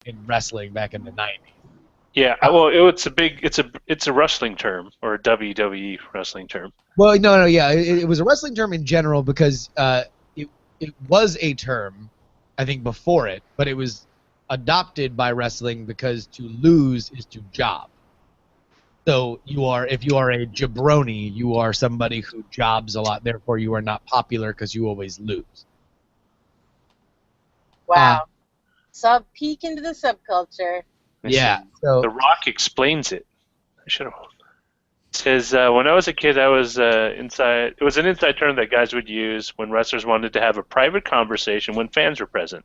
in wrestling back in the 90s. Yeah, well, it's a wrestling term, or a WWE wrestling term. Well, no, yeah, it was a wrestling term in general because it was a term, I think, before it, but it was adopted by wrestling because to lose is to job. So if you are a jabroni, you are somebody who jobs a lot. Therefore, you are not popular because you always lose. Wow. Peek into the subculture. Yeah. So The Rock explains it. I should have. It says, when I was a kid, I was inside. It was an inside term that guys would use when wrestlers wanted to have a private conversation when fans were present.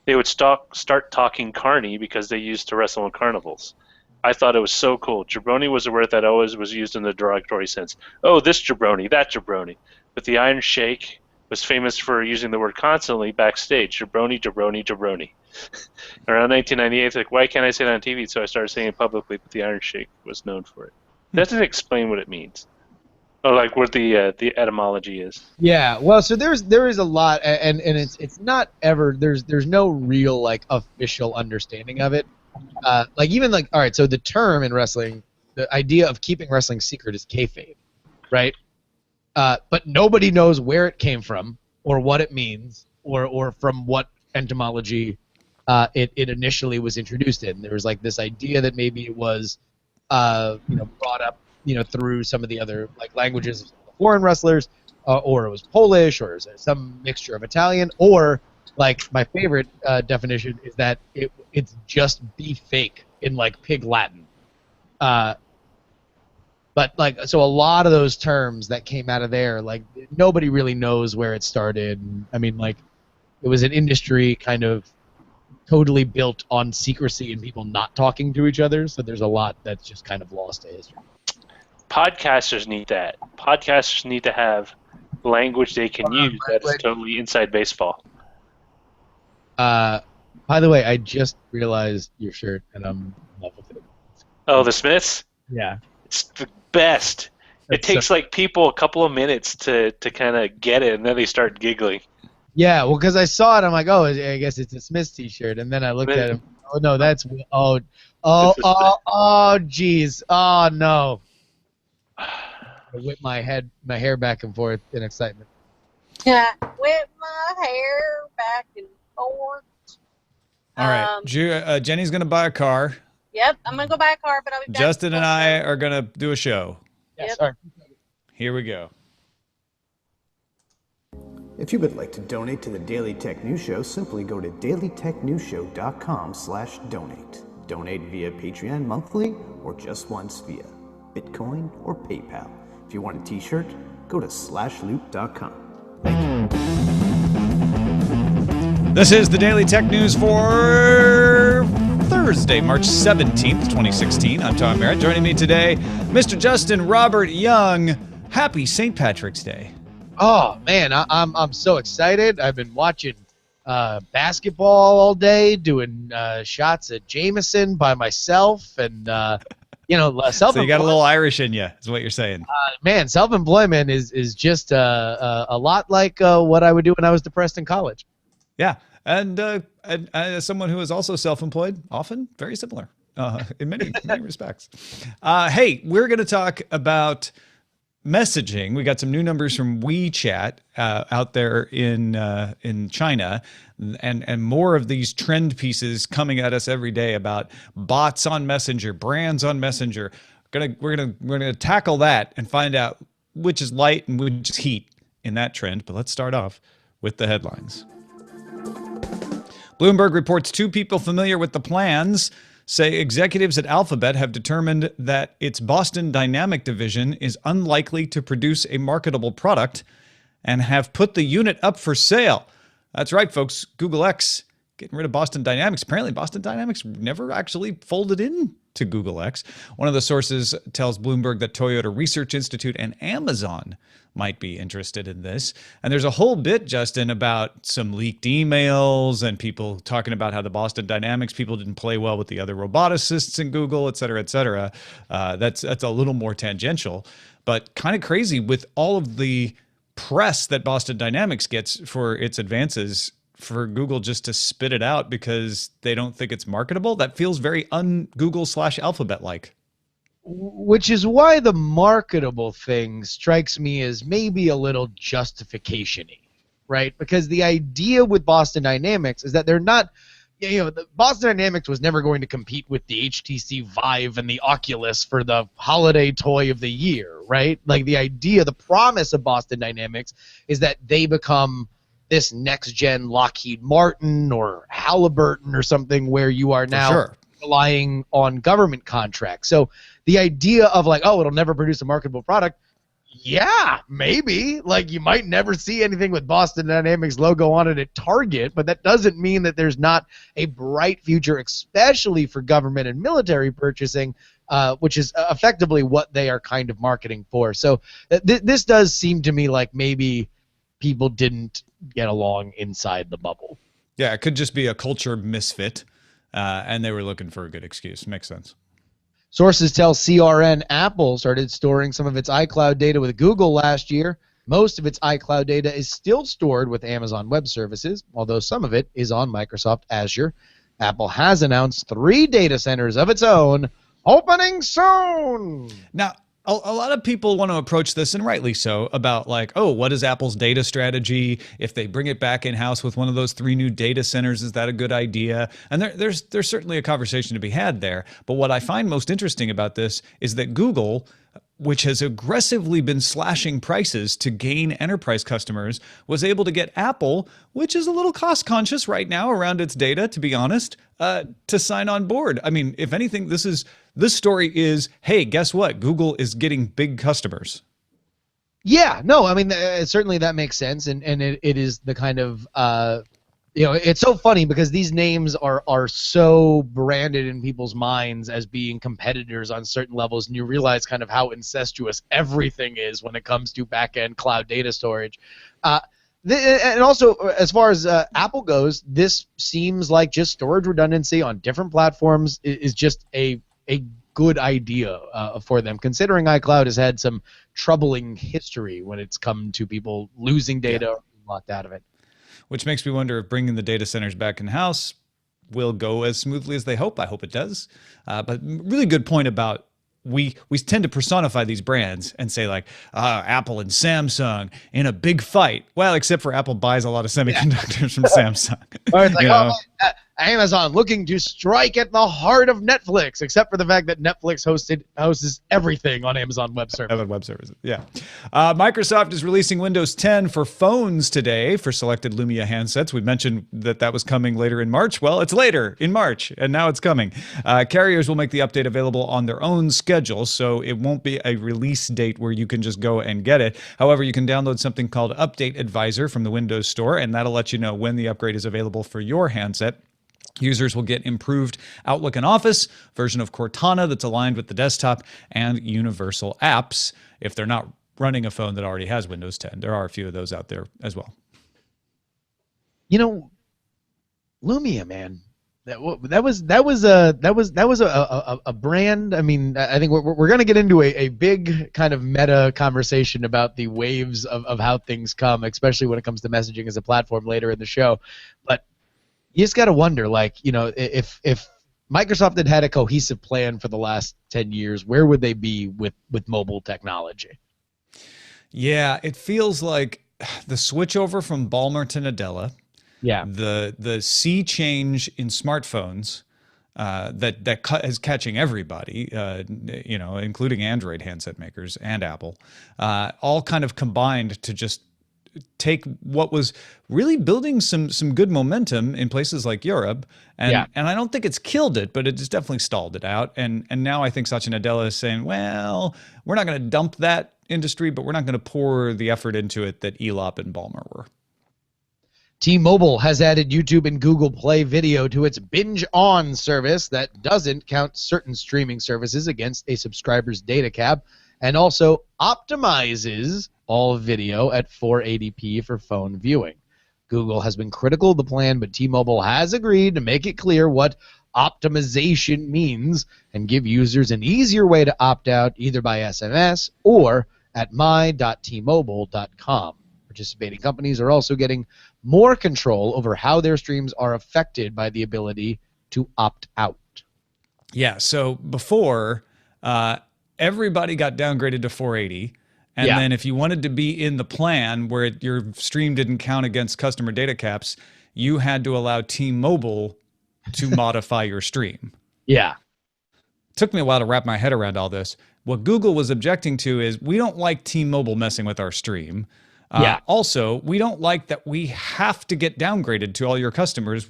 They would start talking carny because they used to wrestle in carnivals. I thought it was so cool. Jabroni was a word that always was used in the derogatory sense. Oh, this jabroni, that jabroni. But the Iron Sheik was famous for using the word constantly backstage. Jabroni, jabroni, jabroni. Around 1998, like, why can't I say it on TV? So I started saying it publicly, but the Iron Sheik was known for it. That doesn't explain what it means. Or like what the etymology is. Yeah, well, so there is a lot, and it's not ever there's no real like official understanding of it. Like even like all right, so the term in wrestling, the idea of keeping wrestling secret is kayfabe, right? But nobody knows where it came from or what it means or from what etymology it initially was introduced in. There was like this idea that maybe it was brought up through some of the other like languages of foreign wrestlers, or it was Polish, or is some mixture of Italian, or like my favorite definition is that it's just be fake in like pig Latin. But like so a lot of those terms that came out of there, like nobody really knows where it started. I mean, like it was an industry kind of totally built on secrecy and people not talking to each other, so there's a lot that's just kind of lost to history. Podcasters need that. Podcasters need to have language they can use that is totally inside baseball. By the way, I just realized your shirt, and I'm in love with it. Oh, the Smiths? Yeah. It's the best. It takes like people a couple of minutes to kind of get it, and then they start giggling. Yeah, well, because I saw it, I'm like, oh, I guess it's a Smiths t-shirt, and then I looked at him. Oh no, that's geez, oh no. I whip my hair back and forth in excitement. Yeah, whip my hair back and forth. All right, Jenny's gonna buy a car. Yep, I'm gonna go buy a car, but I'll be back. Justin and I are gonna do a show. Yes, yep. Here we go. If you would like to donate to the Daily Tech News Show, simply go to dailytechnewsshow.com/donate. Donate via Patreon monthly or just once via Bitcoin or PayPal. If you want a t-shirt, go to slashloop.com. Thank you. This is the Daily Tech News for Thursday, March 17th, 2016. I'm Tom Merritt. Joining me today, Mr. Justin Robert Young. Happy St. Patrick's Day. Oh man, I'm so excited. I've been watching basketball all day, doing shots at Jameson by myself, and so you got a little Irish in you, is what you're saying. Man, self-employment is just a lot like what I would do when I was depressed in college. Yeah, and as someone who is also self-employed, often very similar in many respects. Hey, we're going to talk about messaging. We got some new numbers from WeChat out there in China, and more of these trend pieces coming at us every day about bots on Messenger, brands on Messenger. We're gonna tackle that and find out which is light and which is heat in that trend. But let's start off with the headlines. Bloomberg reports 2 people familiar with the plans say executives at Alphabet have determined that its Boston Dynamic division is unlikely to produce a marketable product and have put the unit up for sale. That's right, folks. Google X getting rid of Boston Dynamics. Apparently, Boston Dynamics never actually folded into Google X. One of the sources tells Bloomberg that Toyota Research Institute and Amazon might be interested in this. And there's a whole bit, Justin, about some leaked emails and people talking about how the Boston Dynamics people didn't play well with the other roboticists in Google, et cetera, et cetera. That's a little more tangential, but kind of crazy with all of the press that Boston Dynamics gets for its advances for Google just to spit it out because they don't think it's marketable? That feels very un-Google/Alphabet like. Which is why the marketable thing strikes me as maybe a little justification-y, right? Because the idea with Boston Dynamics is that they're not, the Boston Dynamics was never going to compete with the HTC Vive and the Oculus for the holiday toy of the year, right? Like the idea, the promise of Boston Dynamics is that they become this next-gen Lockheed Martin or Halliburton or something where you are now relying on government contracts. So the idea of like, oh, it'll never produce a marketable product, yeah, maybe. Like you might never see anything with Boston Dynamics logo on it at Target, but that doesn't mean that there's not a bright future, especially for government and military purchasing, which is effectively what they are kind of marketing for. So this does seem to me like maybe people didn't get along inside the bubble. Yeah, it could just be a culture misfit, and they were looking for a good excuse. Makes sense. Sources tell CRN Apple started storing some of its iCloud data with Google last year. Most of its iCloud data is still stored with Amazon Web Services, although some of it is on Microsoft Azure. Apple has announced 3 data centers of its own opening soon. Now, a lot of people want to approach this, and rightly so, about like, oh, what is Apple's data strategy? If they bring it back in-house with one of those 3 new data centers, is that a good idea? And there's certainly a conversation to be had there. But what I find most interesting about this is that Google, which has aggressively been slashing prices to gain enterprise customers, was able to get Apple, which is a little cost-conscious right now around its data, to be honest, to sign on board. I mean, if anything, this story is, hey, guess what? Google is getting big customers. Yeah, no, I mean, certainly that makes sense, and it is the kind of, it's so funny because these names are so branded in people's minds as being competitors on certain levels, and you realize kind of how incestuous everything is when it comes to back-end cloud data storage. And also, as far as Apple goes, this seems like just storage redundancy on different platforms is just a good idea for them, considering iCloud has had some troubling history when it's come to people losing data or being locked out of it. Which makes me wonder if bringing the data centers back in-house will go as smoothly as they hope. I hope it does. But really good point about we tend to personify these brands and say like, Apple and Samsung in a big fight. Well, except for Apple buys a lot of semiconductors from Samsung. Or it's like, Amazon looking to strike at the heart of Netflix, except for the fact that Netflix hosts everything on Amazon Web Services. Yeah. Microsoft is releasing Windows 10 for phones today for selected Lumia handsets. We mentioned that was coming later in March. Well, it's later in March, and now it's coming. Carriers will make the update available on their own schedule, so it won't be a release date where you can just go and get it. However, you can download something called Update Advisor from the Windows Store, and that'll let you know when the upgrade is available for your handset. Users will get improved Outlook and Office, version of Cortana that's aligned with the desktop, and universal apps if they're not running a phone that already has Windows 10. There are a few of those out there as well. Lumia, man, that was a brand. I mean, I think we're going to get into a big kind of meta conversation about the waves of how things come, especially when it comes to messaging as a platform later in the show. But you just got to wonder, like, if Microsoft had a cohesive plan for the last 10 years, where would they be with mobile technology? Yeah, it feels like the switchover from Ballmer to Nadella, the sea change in smartphones that is catching everybody, including Android handset makers and Apple, all kind of combined to just take what was really building some good momentum in places like Europe, and I don't think it's killed it, but it's definitely stalled it out. And now I think Satya Nadella is saying, well, we're not going to dump that industry, but we're not going to pour the effort into it that Elop and Ballmer were. T-Mobile has added YouTube and Google Play Video to its Binge On service that doesn't count certain streaming services against a subscriber's data cap, and also optimizes all video at 480p for phone viewing. Google has been critical of the plan, but T-Mobile has agreed to make it clear what optimization means and give users an easier way to opt out either by SMS or at my.tmobile.com. Participating companies are also getting more control over how their streams are affected by the ability to opt out. Yeah, so before, everybody got downgraded to 480. And Yeah. then if you wanted to be in the plan where your stream didn't count against customer data caps, you had to allow T-Mobile to modify your stream. Yeah. It took me a while to wrap my head around all this. What Google was objecting to is we don't like T-Mobile messing with our stream. Yeah. Also, we don't like that we have to get downgraded to all your customers,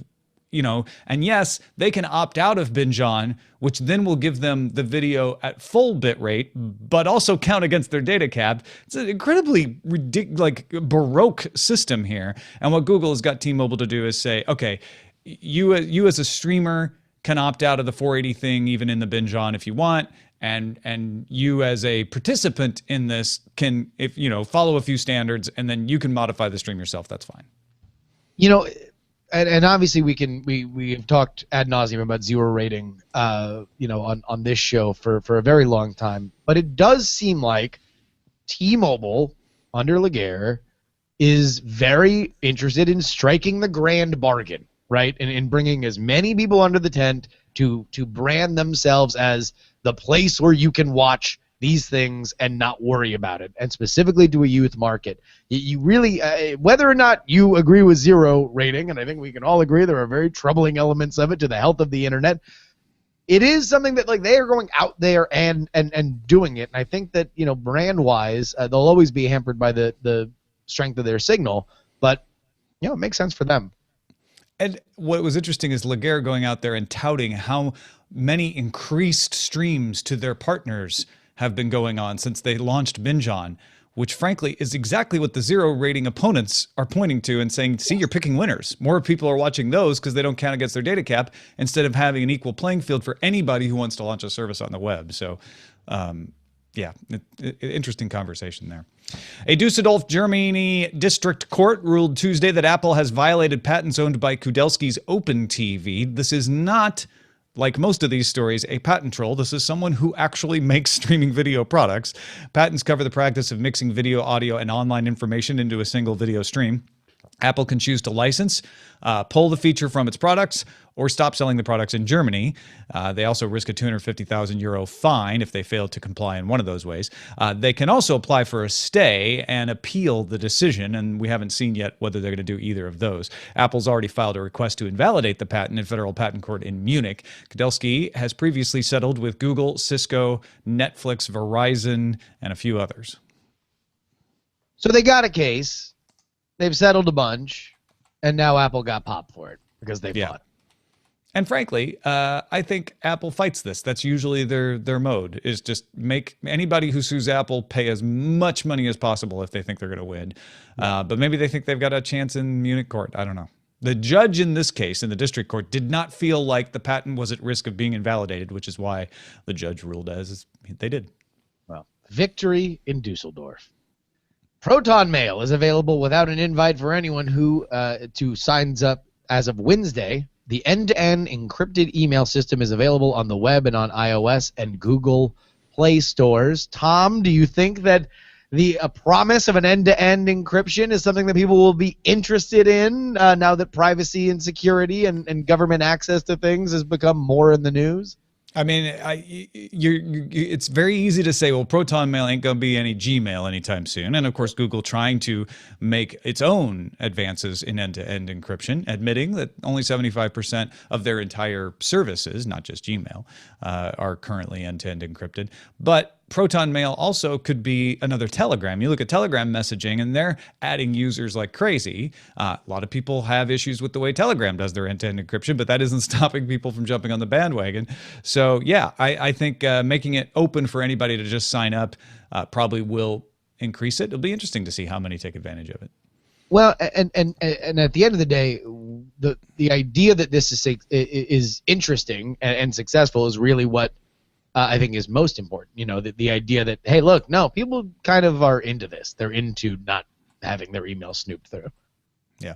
you know, and yes, they can opt out of Binge On, which then will give them the video at full bit rate, but also count against their data cap. It's an incredibly baroque system here. And what Google has got T-Mobile to do is say, okay, you as a streamer can opt out of the 480 thing, even in the Binge On if you want. And you as a participant in this can, if you know, follow a few standards, and then you can modify the stream yourself. That's fine. You know, and obviously we have talked ad nauseum about zero rating, you know, on this show for a very long time. But it does seem like T-Mobile under Laguerre is very interested in striking the grand bargain, right? And in bringing as many people under the tent to brand themselves as the place where you can watch these things and not worry about it, and specifically to a youth market. You really, whether or not you agree with zero rating, and I think we can all agree there are very troubling elements of it to the health of the internet, it is something that like they are going out there and doing it. And I think that, you know, brand-wise, they'll always be hampered by the strength of their signal, but you know, it makes sense for them. And what was interesting is Laguerre going out there and touting how many increased streams to their partners have been going on since they launched Binge On, which frankly is exactly what the zero rating opponents are pointing to and saying, see, you're picking winners. More people are watching those because they don't count against their data cap, instead of having an equal playing field for anybody who wants to launch a service on the web. So yeah, interesting conversation there. A Düsseldorf, Germany district court ruled Tuesday that Apple has violated patents owned by Kudelski's Open TV. This is not, like most of these stories, a patent troll. This is someone who actually makes streaming video products. Patents cover the practice of mixing video, audio, and online information into a single video stream. Apple can choose to license, pull the feature from its products, or stop selling the products in Germany. They also risk a €250,000 fine if they fail to comply in one of those ways. They can also apply for a stay and appeal the decision, and we haven't seen yet whether they're going to do either of those. Apple's already filed a request to invalidate the patent in federal patent court in Munich. Kudelski has previously settled with Google, Cisco, Netflix, Verizon, and a few others. So they got a case. They've settled a bunch, and now Apple got popped for it because they fought. And frankly, I think Apple fights this. That's usually their mode, is just make anybody who sues Apple pay as much money as possible if they think they're going to win. But maybe they think they've got a chance in Munich court. I don't know. The judge in this case, in the district court, did not feel like the patent was at risk of being invalidated, which is why the judge ruled as they did. Well, victory in Dusseldorf. ProtonMail is available without an invite for anyone who signs up as of Wednesday. The end-to-end encrypted email system is available on the web and on iOS and Google Play stores. Tom, do you think that the promise of an end-to-end encryption is something that people will be interested in now that privacy and security and government access to things has become more in the news? I mean, it's very easy to say, well, ProtonMail ain't going to be any Gmail anytime soon. And of course, Google trying to make its own advances in end-to-end encryption, admitting that only 75% of their entire services, not just Gmail, are currently end-to-end encrypted. But ProtonMail also could be another Telegram. You look at Telegram messaging, and they're adding users like crazy. A lot of people have issues with the way Telegram does their end-to-end encryption, but that isn't stopping people from jumping on the bandwagon. So yeah, I think making it open for anybody to just sign up probably will increase it. It'll be interesting to see how many take advantage of it. Well, and at the end of the day, the idea that this is interesting and successful is really what I think is most important. You know, the idea that, hey, look, no, people kind of are into this. They're into not having their email snooped through. Yeah.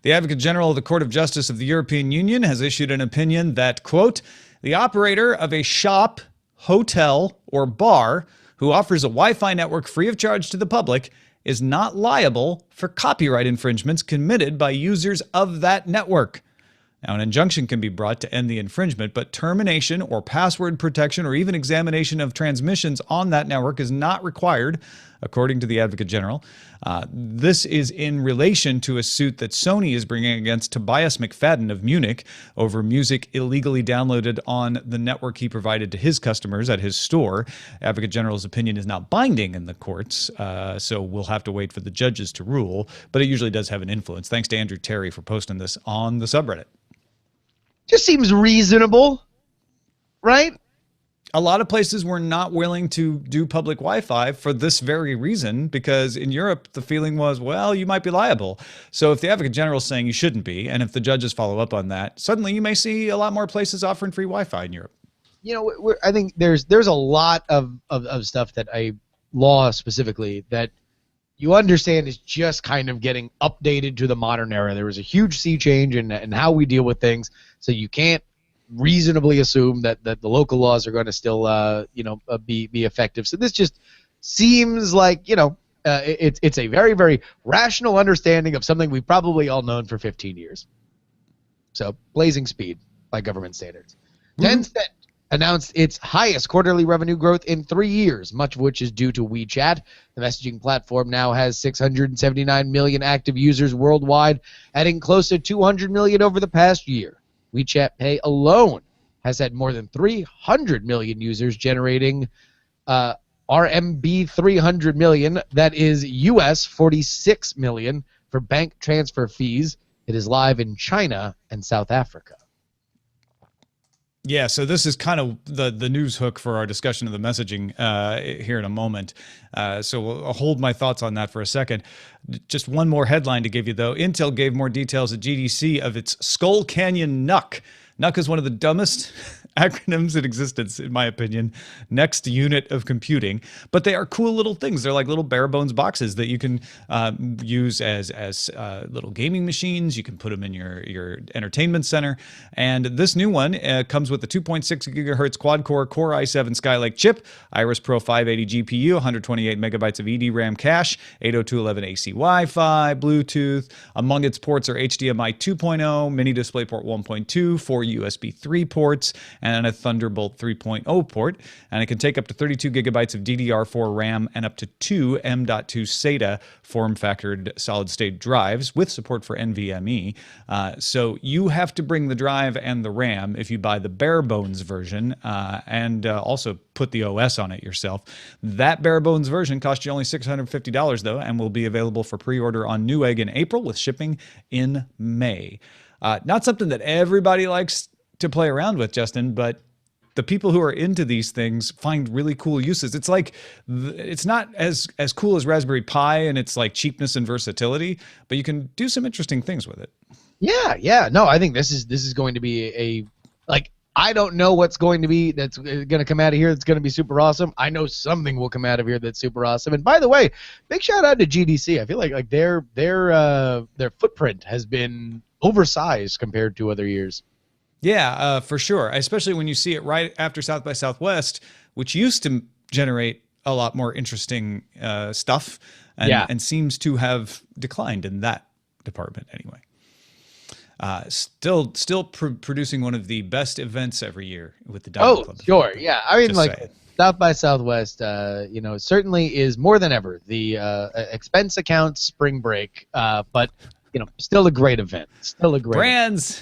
The Advocate General of the Court of Justice of the European Union has issued an opinion that, quote, the operator of a shop, hotel, or bar who offers a Wi-Fi network free of charge to the public is not liable for copyright infringements committed by users of that network. Now, an injunction can be brought to end the infringement, but termination or password protection or even examination of transmissions on that network is not required, according to the Advocate General. This is in relation to a suit that Sony is bringing against Tobias McFadden of Munich over music illegally downloaded on the network he provided to his customers at his store. Advocate General's opinion is not binding in the courts, so we'll have to wait for the judges to rule, but it usually does have an influence. Thanks to AndrewTerry for posting this on the subreddit. Just seems reasonable, right? A lot of places were not willing to do public Wi-Fi for this very reason, because in Europe, the feeling was, well, you might be liable. So if the Advocate General is saying you shouldn't be, and if the judges follow up on that, suddenly you may see a lot more places offering free Wi-Fi in Europe. You know, I think there's a lot of stuff that law specifically that you understand is just kind of getting updated to the modern era. There was a huge sea change in how we deal with things, so you can't reasonably assume that the local laws are going to still be effective. So this just seems like it's a very, very rational understanding of something we've probably all known for 15 years. So blazing speed by government standards. Tencent announced its highest quarterly revenue growth in 3 years, much of which is due to WeChat. The messaging platform now has 679 million active users worldwide, adding close to 200 million over the past year. WeChatPay alone has had more than 300 million users, generating RMB 300 million, that is US 46 million, for bank transfer fees. It is live in China and South Africa. Yeah, so this is kind of the news hook for our discussion of the messaging here in a moment. So I'll hold my thoughts on that for a second. Just one more headline to give you, though. Intel gave more details at GDC of its Skull Canyon NUC. NUC is one of the dumbest acronyms in existence, in my opinion. Next unit of computing. But they are cool little things. They're like little bare bones boxes that you can use as little gaming machines. You can put them in your entertainment center. And this new one comes with a 2.6 gigahertz quad-core Core i7 Skylake chip, Iris Pro 580 GPU, 128 megabytes of EDRAM cache, 802.11ac Wi-Fi, Bluetooth. Among its ports are HDMI 2.0, mini DisplayPort 1.2, 4 USB 3 ports, and a Thunderbolt 3.0 port. And it can take up to 32 gigabytes of DDR4 RAM and up to 2 M.2 SATA form-factored solid-state drives with support for NVMe. So you have to bring the drive and the RAM if you buy the bare-bones version, and also put the OS on it yourself. That bare-bones version costs you only $650, though, and will be available for pre-order on Newegg in April with shipping in May. Not something that everybody likes to play around with, Justin, but the people who are into these things find really cool uses. It's like, it's not as cool as Raspberry Pi and its like cheapness and versatility, but you can do some interesting things with it. Yeah. No, I think this is going to be I don't know what's going to be that's going to come out of here that's going to be super awesome. I know something will come out of here that's super awesome. And by the way, big shout out to GDC. I feel like their footprint has been oversized compared to other years. Yeah, for sure. Especially when you see it right after South by Southwest, which used to generate a lot more interesting stuff, and seems to have declined in that department anyway. Still producing one of the best events every year with the Diamond Club. Oh, sure, yeah. I mean, South by Southwest, certainly is more than ever the expense account spring break, but. Still a great event. Still a great brands.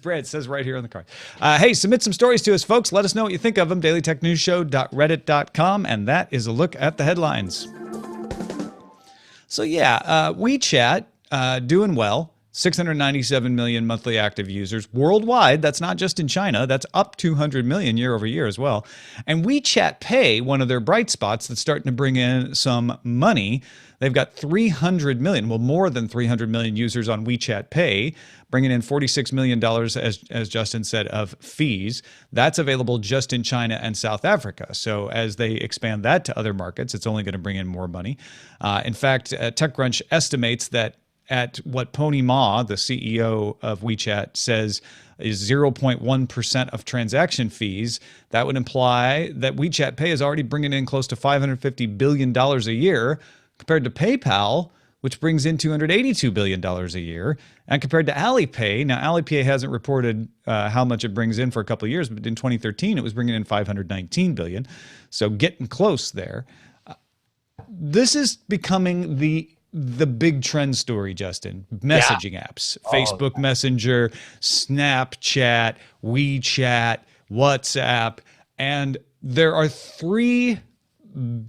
It says right here on the card. Hey, submit some stories to us, folks. Let us know what you think of them. dailytechnewsshow.reddit.com, and that is a look at the headlines. So yeah, WeChat doing well. 697 million monthly active users worldwide. That's not just in China. That's up 200 million year over year as well. And WeChatPay, one of their bright spots that's starting to bring in some money. They've got 300 million, well, more than 300 million users on WeChatPay, bringing in $46 million, as Justin said, of fees. That's available just in China and South Africa. So as they expand that to other markets, it's only going to bring in more money. In fact, TechCrunch estimates that at what Pony Ma, the CEO of WeChat, says is 0.1% of transaction fees, that would imply that WeChatPay is already bringing in close to $550 billion a year, compared to PayPal, which brings in $282 billion a year. And compared to Alipay, now Alipay hasn't reported how much it brings in for a couple of years, but in 2013, it was bringing in $519 billion. So getting close there. This is becoming the big trend story, Justin. Messaging apps, Facebook Messenger, Snapchat, WeChat, WhatsApp, and there are three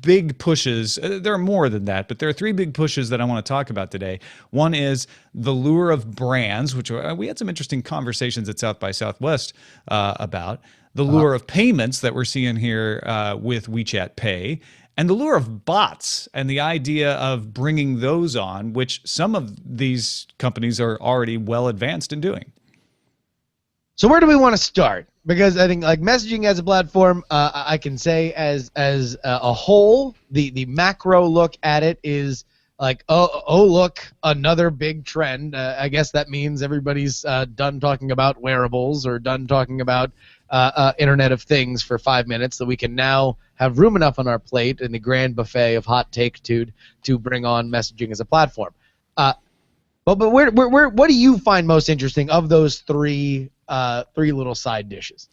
big pushes. There are more than that, but there are three big pushes that I want to talk about today. One is the lure of brands, which we had some interesting conversations at South by Southwest about. The lure of payments that we're seeing here with WeChatPay, and the lure of bots and the idea of bringing those on, which some of these companies are already well advanced in doing. So where do we want to start? Because I think like messaging as a platform, I can say as a whole, the macro look at it is like, oh look, another big trend. I guess that means everybody's done talking about wearables or done talking about Internet of Things for 5 minutes, that we can now have room enough on our plate in the grand buffet of hot take to bring on messaging as a platform. But what do you find most interesting of those three little side dishes?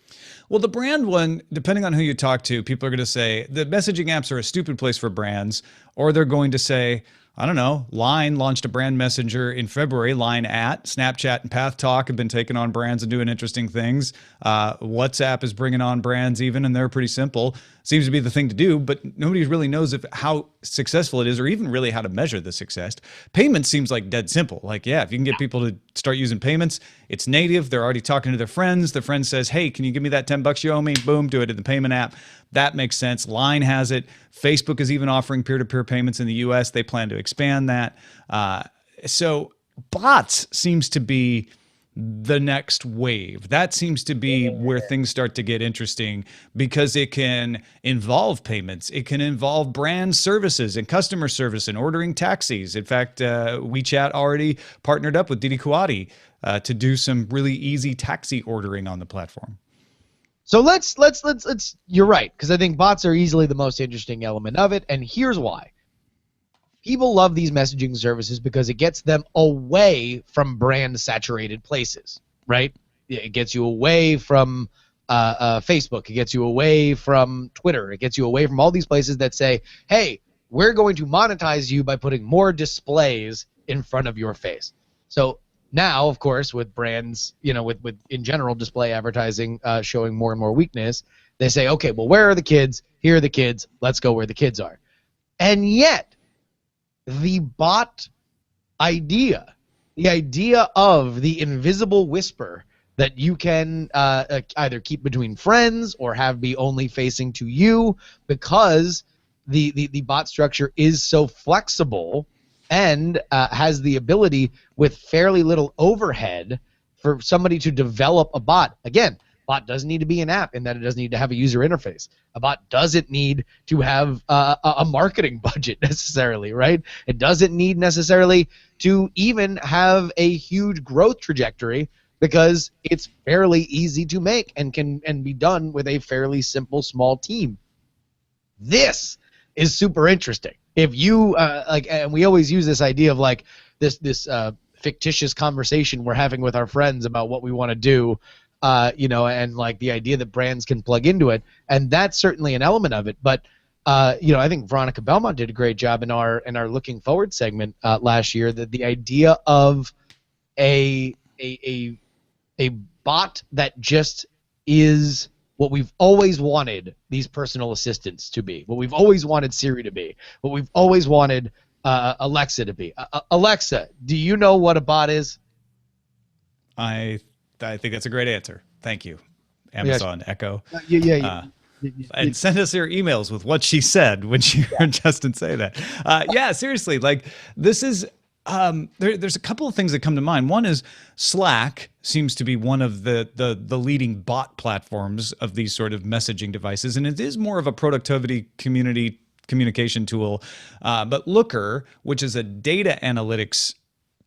Well, the brand one, depending on who you talk to, people are going to say the messaging apps are a stupid place for brands, or they're going to say, I don't know, Line launched a brand messenger in February. Line at Snapchat and Path Talk have been taking on brands and doing interesting things. WhatsApp is bringing on brands even, and they're pretty simple. Seems to be the thing to do, but nobody really knows how successful it is, or even really how to measure the success. Payments seems like dead simple. Like, yeah, if you can get people to start using payments, it's native. They're already talking to their friends. The friend says, hey, can you give me that $10 you owe me? Boom, do it in the payment app. That makes sense. Line has it. Facebook is even offering peer-to-peer payments in the US. They plan to expand that. So bots seems to be the next wave. That seems to be where things start to get interesting, because it can involve payments. It can involve brand services and customer service and ordering taxis. In fact, WeChat already partnered up with Didi Kuwati to do some really easy taxi ordering on the platform. So let's you're right, because I think bots are easily the most interesting element of it, and here's why. People love these messaging services because it gets them away from brand saturated places, right? It gets you away from Facebook, it gets you away from Twitter, it gets you away from all these places that say, hey, we're going to monetize you by putting more displays in front of your face. So now, of course, with brands, with in general display advertising showing more and more weakness, they say, okay, well, where are the kids? Here are the kids. Let's go where the kids are. And yet, the bot idea, the idea of the invisible whisper that you can either keep between friends or have be only facing to you, because the bot structure is so flexible and has the ability with fairly little overhead for somebody to develop a bot. Again, bot doesn't need to be an app in that it doesn't need to have a user interface. A bot doesn't need to have a marketing budget necessarily, right? It doesn't need necessarily to even have a huge growth trajectory, because it's fairly easy to make and can be done with a fairly simple small team. This is super interesting. If you and we always use this idea of like this fictitious conversation we're having with our friends about what we want to do, and like the idea that brands can plug into it, and that's certainly an element of it. But I think Veronica Belmont did a great job in our looking forward segment last year. That the idea of a bot that just is what we've always wanted these personal assistants to be, what we've always wanted Siri to be, what we've always wanted Alexa to be. Alexa, do you know what a bot is? I think that's a great answer. Thank you, Amazon Echo. And send us your emails with what she said when she heard Justin say that. Yeah, seriously, like this is there's a couple of things that come to mind. One is Slack seems to be one of the leading bot platforms of these sort of messaging devices, and it is more of a productivity communication tool. But Looker, which is a data analytics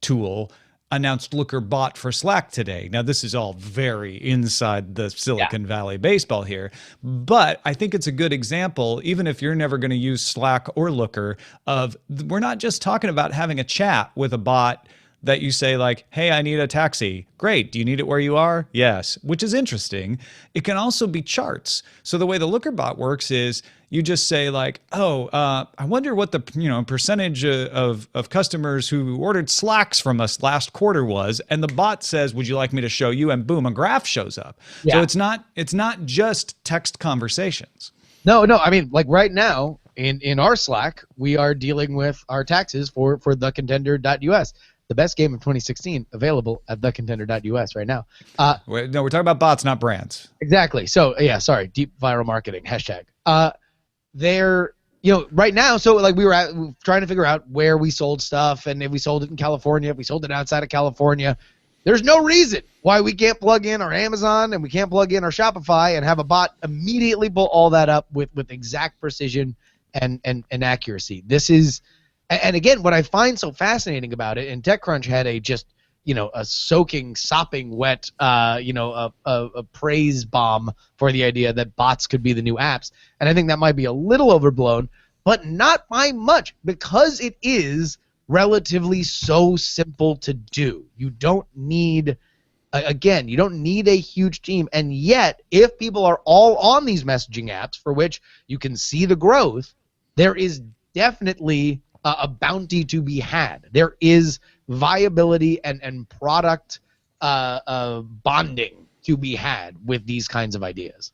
tool, announced Looker bot for Slack today. Now, this is all very inside the Silicon Valley baseball here, but I think it's a good example, even if you're never going to use Slack or Looker, of we're not just talking about having a chat with a bot that you say like, hey, I need a taxi. Great. Do you need it where you are? Yes, which is interesting. It can also be charts. So the way the Looker bot works is you just say like, oh, I wonder what the percentage of customers who ordered Slacks from us last quarter was, and the bot says, would you like me to show you? And boom, a graph shows up. So it's not just text conversations. No. I mean, like right now in our Slack, we are dealing with our taxes for thecontender.us. The best game of 2016 available at thecontender.us right now. No, we're talking about bots, not brands. Exactly. So yeah, sorry, deep viral marketing hashtag. They're right now. So like we were trying to figure out where we sold stuff, and if we sold it in California, if we sold it outside of California. There's no reason why we can't plug in our Amazon and we can't plug in our Shopify and have a bot immediately pull all that up with exact precision and accuracy. This is. And again, what I find so fascinating about it, and TechCrunch had a soaking, sopping wet, a praise bomb for the idea that bots could be the new apps. And I think that might be a little overblown, but not by much, because it is relatively so simple to do. You don't need, you don't need a huge team. And yet, if people are all on these messaging apps for which you can see the growth, there is definitely a bounty to be had. There is viability and product bonding to be had with these kinds of ideas.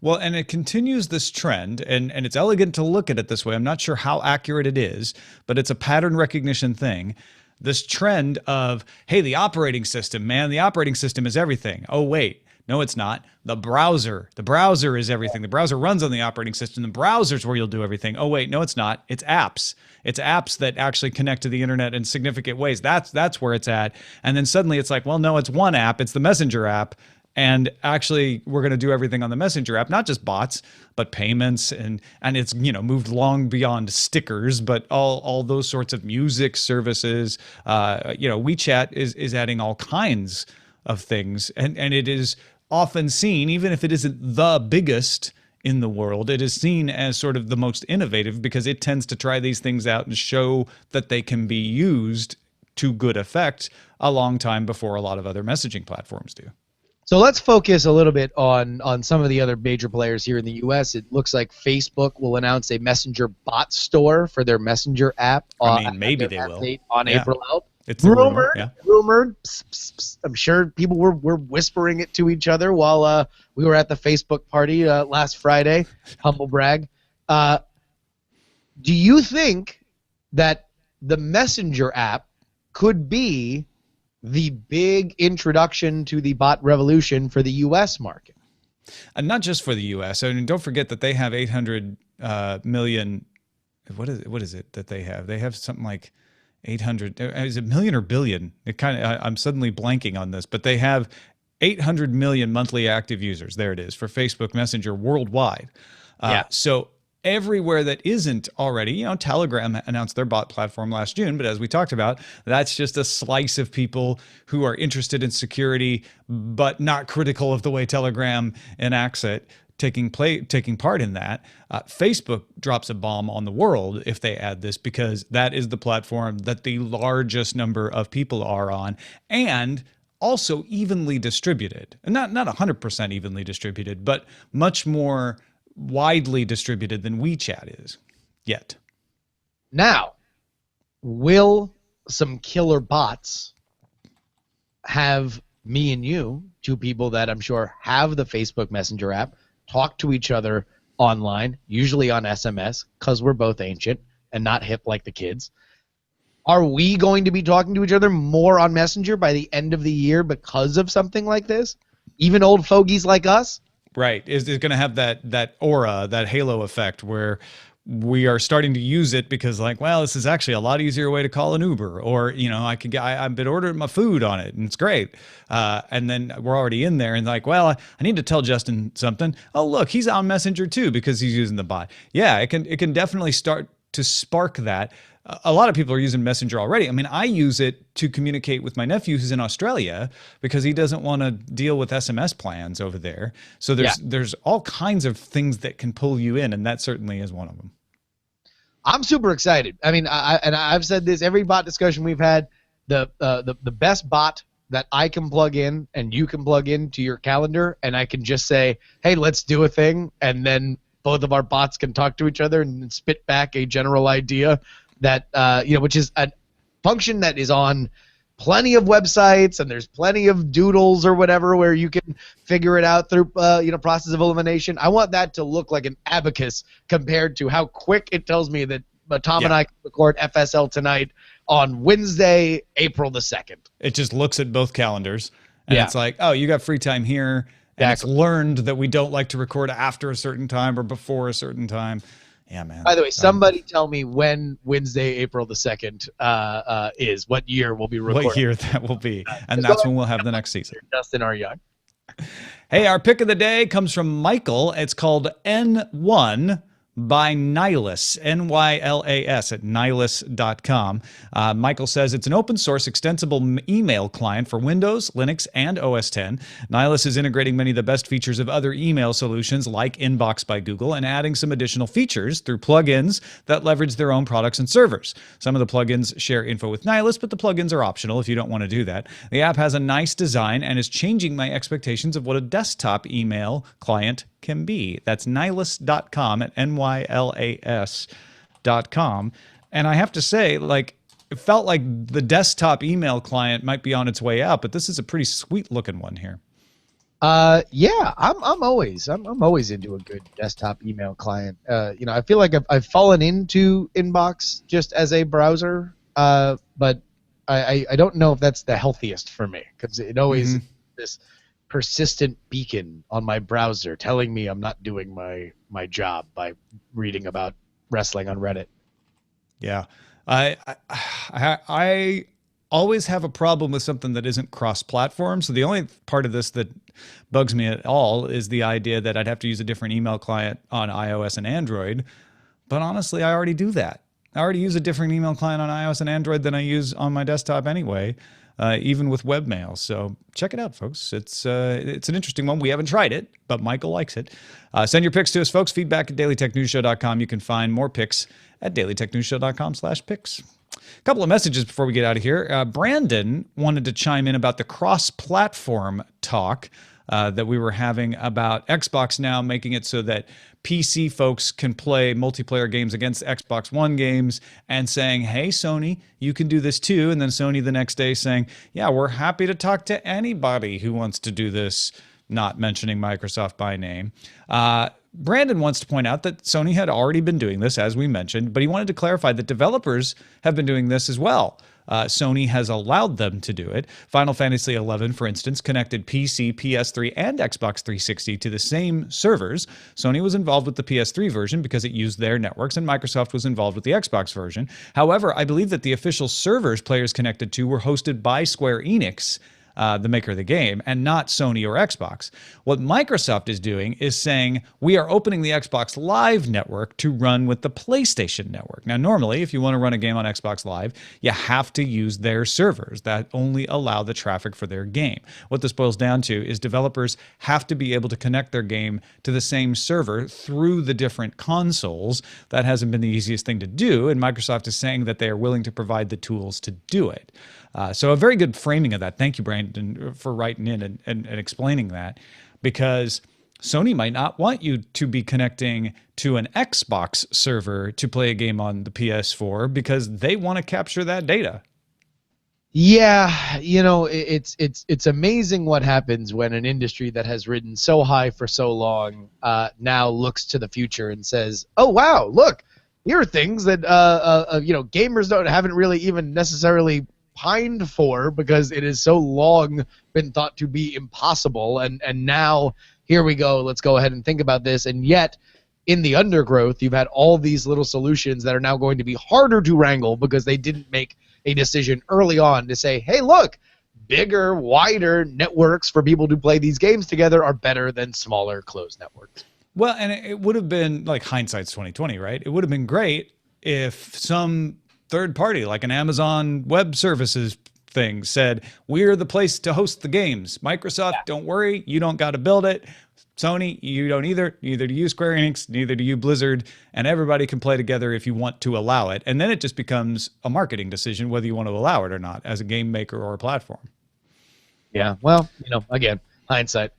Well, and it continues this trend, and it's elegant to look at it this way. I'm not sure how accurate it is, but it's a pattern recognition thing. This trend of, hey, the operating system, man, the operating system is everything. Oh, wait. No, it's not. The browser is everything. The browser runs on the operating system. The browser's where you'll do everything. Oh, wait, no, it's not. It's apps. It's apps that actually connect to the internet in significant ways. That's where it's at. And then suddenly it's like, well, no, it's one app. It's the Messenger app. And actually, we're going to do everything on the Messenger app, not just bots, but payments, and it's moved long beyond stickers, but all those sorts of music services. WeChat is adding all kinds of things, and it is often seen, even if it isn't the biggest in the world, it is seen as sort of the most innovative because it tends to try these things out and show that they can be used to good effect a long time before a lot of other messaging platforms do. So let's focus a little bit on some of the other major players here in the U.S. It looks like Facebook will announce a Messenger bot store for their Messenger app. Maybe they will. On April 11th. It's rumored. Psst, Psst, psst. I'm sure people were whispering it to each other while we were at the Facebook party last Friday. Humble brag. Do you think that the Messenger app could be the big introduction to the bot revolution for the U.S. market? And not just for the U.S. I mean, don't forget that they have 800 million. What is it that they have? They have something like 800. Is it million or billion? I'm suddenly blanking on this, but they have 800 million monthly active users. There it is for Facebook Messenger worldwide. So everywhere that isn't already, Telegram announced their bot platform last June, but as we talked about, that's just a slice of people who are interested in security, but not critical of the way Telegram enacts it, taking part in that. Facebook drops a bomb on the world if they add this, because that is the platform that the largest number of people are on, and also evenly distributed. And not 100% evenly distributed, but much more widely distributed than WeChat is yet. Now, will some killer bots have me and you, two people that I'm sure have the Facebook Messenger app, talk to each other online, usually on SMS, because we're both ancient and not hip like the kids? Are we going to be talking to each other more on Messenger by the end of the year because of something like this? Even old fogies like us? Right. Is going to have that aura, that halo effect where we are starting to use it because, like, well, this is actually a lot easier way to call an Uber, or, I've been ordering my food on it and it's great. And then we're already in there and like, well, I need to tell Justin something. Oh, look, he's on Messenger too because he's using the bot. Yeah, it can definitely start to spark that. a lot of people are using Messenger already. I mean, I use it to communicate with my nephew who's in Australia because he doesn't want to deal with SMS plans over there. So there's all kinds of things that can pull you in, and that certainly is one of them. I'm super excited. I mean, I've said this every bot discussion we've had. The best bot that I can plug in and you can plug into your calendar, and I can just say, hey, let's do a thing, and then both of our bots can talk to each other and spit back a general idea that which is a function that is on plenty of websites, and there's plenty of doodles or whatever where you can figure it out through process of elimination. I want that to look like an abacus compared to how quick it tells me that Tom and I can record FSL tonight on Wednesday, April the 2nd. It just looks at both calendars, and it's like, oh, you got free time here, and it's learned that we don't like to record after a certain time or before a certain time. Yeah, man. By the way, somebody tell me when Wednesday, April the 2nd is. What year we'll be recording. What year that will be. And that's when we'll have the next season. Justin or Young. Hey, our pick of the day comes from Michael. It's called N1 by Nihilus, Nylas at nihilus.com. Michael says it's an open source extensible email client for Windows, Linux, and OS X. Nihilus is integrating many of the best features of other email solutions like Inbox by Google and adding some additional features through plugins that leverage their own products and servers. Some of the plugins share info with Nihilus, but the plugins are optional if you don't want to do that. The app has a nice design and is changing my expectations of what a desktop email client can be. That's nihilus.com at nylas.com. And I have to say, like, it felt like the desktop email client might be on its way out, but this is a pretty sweet looking one here. Yeah, I'm always into a good desktop email client. I feel like I've fallen into Inbox just as a browser, but I don't know if that's the healthiest for me, because it always this persistent beacon on my browser telling me I'm not doing my job by reading about wrestling on Reddit. Yeah. I always have a problem with something that isn't cross-platform. So the only part of this that bugs me at all is the idea that I'd have to use a different email client on iOS and Android. But honestly, I already do that. I already use a different email client on iOS and Android than I use on my desktop anyway. Even with webmail. So check it out, folks. It's an interesting one. We haven't tried it, but Michael likes it. Send your picks to us, folks. Feedback at dailytechnewsshow.com. You can find more picks at dailytechnewsshow.com/picks. A couple of messages before we get out of here. Brandon wanted to chime in about the cross-platform talk that we were having about Xbox now making it so that PC folks can play multiplayer games against Xbox One games, and saying, hey, Sony, you can do this too. And then Sony the next day saying, yeah, we're happy to talk to anybody who wants to do this, not mentioning Microsoft by name. Brandon wants to point out that Sony had already been doing this, as we mentioned, but he wanted to clarify that developers have been doing this as well. Sony has allowed them to do it. Final Fantasy XI, for instance, connected PC, PS3, and Xbox 360 to the same servers. Sony was involved with the PS3 version because it used their networks, and Microsoft was involved with the Xbox version. However, I believe that the official servers players connected to were hosted by Square Enix, the maker of the game, and not Sony or Xbox. What Microsoft is doing is saying, we are opening the Xbox Live network to run with the PlayStation network. Now, normally, if you want to run a game on Xbox Live, you have to use their servers that only allow the traffic for their game. What this boils down to is developers have to be able to connect their game to the same server through the different consoles. That hasn't been the easiest thing to do, and Microsoft is saying that they are willing to provide the tools to do it. So a very good framing of that. Thank you, Brandon, for writing in and explaining that, because Sony might not want you to be connecting to an Xbox server to play a game on the PS4 because they want to capture that data. Yeah, it's amazing what happens when an industry that has ridden so high for so long now looks to the future and says, "Oh wow, look, here are things that gamers haven't really even necessarily pined for because it has so long been thought to be impossible, and now here we go, let's go ahead and think about this." And yet in the undergrowth you've had all these little solutions that are now going to be harder to wrangle because they didn't make a decision early on to say, hey, look, bigger, wider networks for people to play these games together are better than smaller closed networks. Well, and it would have been, like, hindsight's 2020, right? It would have been great if some third party, like an Amazon Web Services thing, said, we're the place to host the games. Microsoft, don't worry, you don't got to build it. Sony, you don't either. Neither do you, Square Enix, neither do you, Blizzard, and everybody can play together if you want to allow it. And then it just becomes a marketing decision whether you want to allow it or not as a game maker or a platform. Yeah, well, again, hindsight.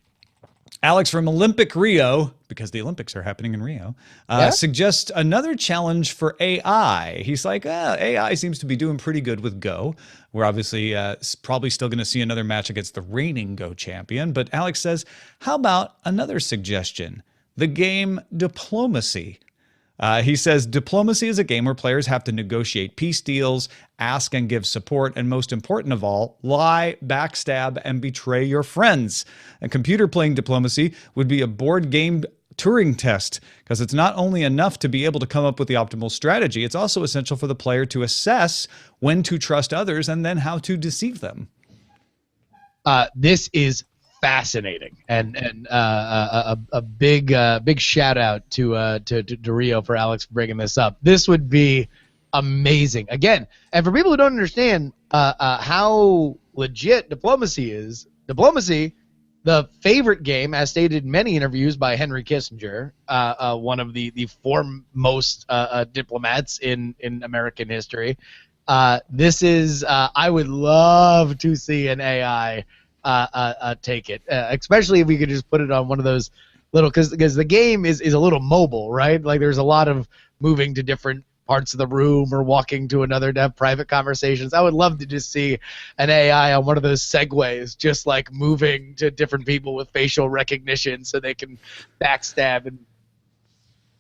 Alex from Olympic Rio, because the Olympics are happening in Rio, suggests another challenge for AI. He's like, AI seems to be doing pretty good with Go. We're obviously probably still going to see another match against the reigning Go champion. But Alex says, how about another suggestion? The game Diplomacy. He says, diplomacy is a game where players have to negotiate peace deals, ask and give support, and most important of all, lie, backstab, and betray your friends. A computer playing diplomacy would be a board game Turing test, because it's not only enough to be able to come up with the optimal strategy, it's also essential for the player to assess when to trust others and then how to deceive them. This is fascinating, and a big shout out to Rio for Alex for bringing this up. This would be amazing again, and for people who don't understand how legit diplomacy is. Diplomacy, the favorite game, as stated in many interviews by Henry Kissinger, one of the foremost diplomats in American history. This is I would love to see an AI take it, especially if we could just put it on one of those little, because the game is a little mobile, right? Like there's a lot of moving to different parts of the room or walking to another to have private conversations. I would love to just see an AI on one of those segways, just like moving to different people with facial recognition so they can backstab. And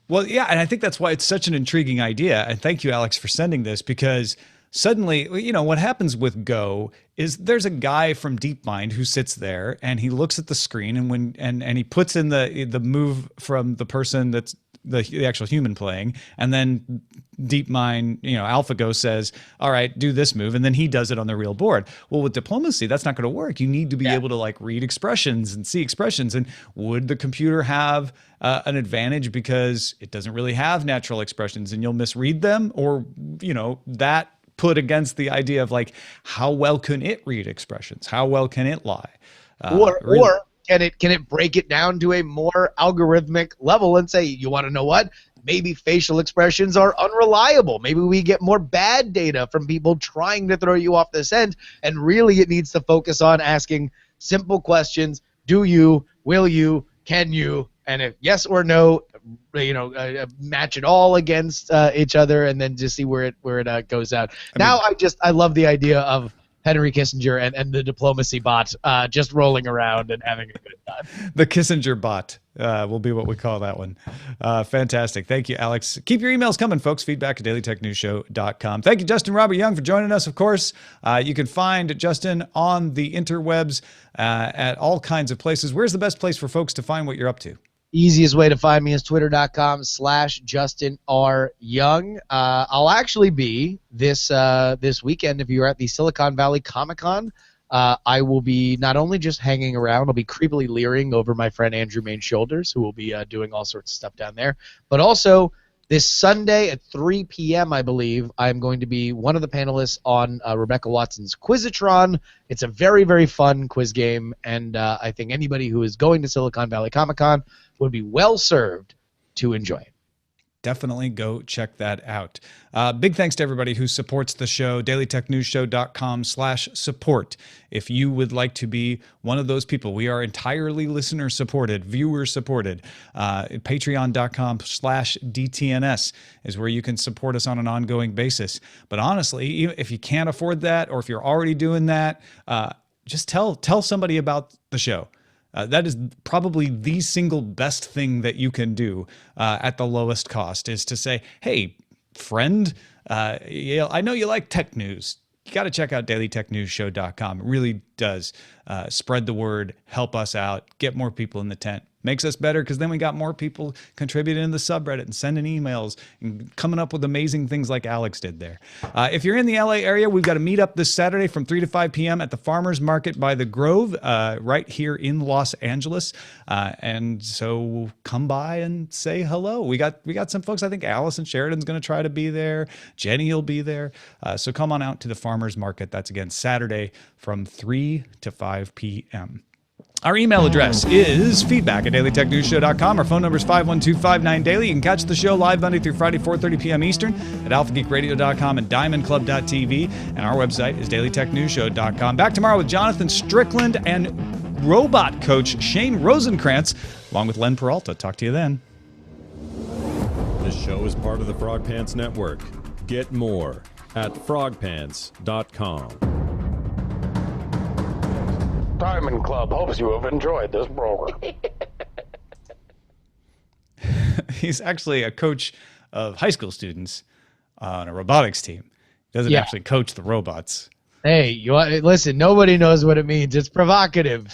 well, yeah, and I think that's why it's such an intriguing idea. And thank you, Alex, for sending this, because suddenly, what happens with Go is there's a guy from DeepMind who sits there and he looks at the screen, and he puts in the move from the person that's the actual human playing, and then DeepMind, AlphaGo says, all right, do this move, and then he does it on the real board. Well, with diplomacy, that's not going to work. You need to be able to read expressions and see expressions. And would the computer have an advantage because it doesn't really have natural expressions and you'll misread them? Or, that put against the idea of how well can it read expressions? How well can it lie? Or can it break it down to a more algorithmic level and say, you want to know what? Maybe facial expressions are unreliable. Maybe we get more bad data from people trying to throw you off the scent, and really it needs to focus on asking simple questions. Do you? Will you? Can you? And if yes or no, match it all against each other, and then just see where it goes out. I love the idea of Henry Kissinger and the diplomacy bot just rolling around and having a good time. The Kissinger bot will be what we call that one. Fantastic. Thank you, Alex. Keep your emails coming, folks. Feedback at dailytechnewsshow.com. Thank you, Justin Robert Young, for joining us, of course. You can find Justin on the interwebs at all kinds of places. Where's the best place for folks to find what you're up to? Easiest way to find me is twitter.com/Justin R. Young. I'll actually be this weekend, if you're at the Silicon Valley Comic-Con, I will be not only just hanging around, I'll be creepily leering over my friend Andrew Main's shoulders, who will be doing all sorts of stuff down there. But also, this Sunday at 3 p.m., I believe, I'm going to be one of the panelists on Rebecca Watson's Quizatron. It's a very, very fun quiz game, and I think anybody who is going to Silicon Valley Comic-Con would be well served to enjoy it. Definitely go check that out. Big thanks to everybody who supports the show, dailytechnewsshow.com/support. If you would like to be one of those people, we are entirely listener supported, viewer supported. Patreon.com/DTNS is where you can support us on an ongoing basis. But honestly, if you can't afford that, or if you're already doing that, just tell somebody about the show. That is probably the single best thing that you can do at the lowest cost, is to say, hey, friend, I know you like tech news. You got to check out dailytechnewsshow.com. It really does spread the word, help us out, get more people in the tent, Makes us better because then we got more people contributing in the subreddit and sending emails and coming up with amazing things like Alex did there. If you're in the LA area, we've got a meetup this Saturday from 3 to 5 p.m. at the Farmers Market by the Grove, right here in Los Angeles. And so come by and say hello. We got some folks. I think Allison Sheridan's going to try to be there. Jenny will be there. So come on out to the Farmers Market. That's again Saturday from 3 to 5 p.m. Our email address is feedback@dailytechnewsshow.com. Our phone number is 512-59-DAILY. You can catch the show live Monday through Friday, 4:30 p.m. Eastern at alphageekradio.com and diamondclub.tv. And our website is dailytechnewsshow.com. Back tomorrow with Jonathan Strickland and robot coach Shane Rosenkrantz, along with Len Peralta. Talk to you then. This show is part of the Frog Pants Network. Get more at frogpants.com. Diamond Club hopes you have enjoyed this program. He's actually a coach of high school students on a robotics team. He doesn't actually coach the robots. Hey, listen, nobody knows what it means. It's provocative.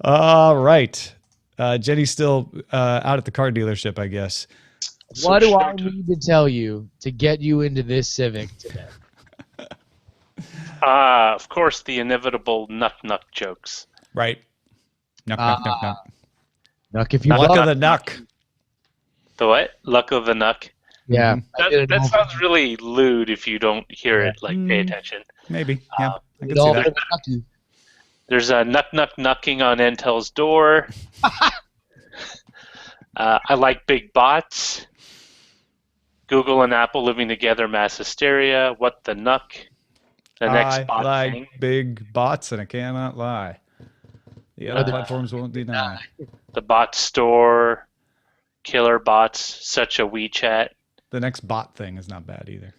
All right. Jenny's still out at the car dealership, I guess. What do I need to tell you to get you into this Civic today? Of course, the inevitable nuck jokes. Right. Nuck. Nuck if you Luck buck. of the nuck. The what? Luck of the nuck? Yeah. That sounds really lewd if you don't hear it, like pay attention. Maybe. Yeah. I can It all see that. for the nucky. There's a knocking on Intel's door. I like big bots. Google and Apple living together, mass hysteria. What the nuck? The next bot like thing. big bots, and I cannot lie. The other platforms won't deny. The bot store. Killer bots. Such a WeChat. The next bot thing is not bad either.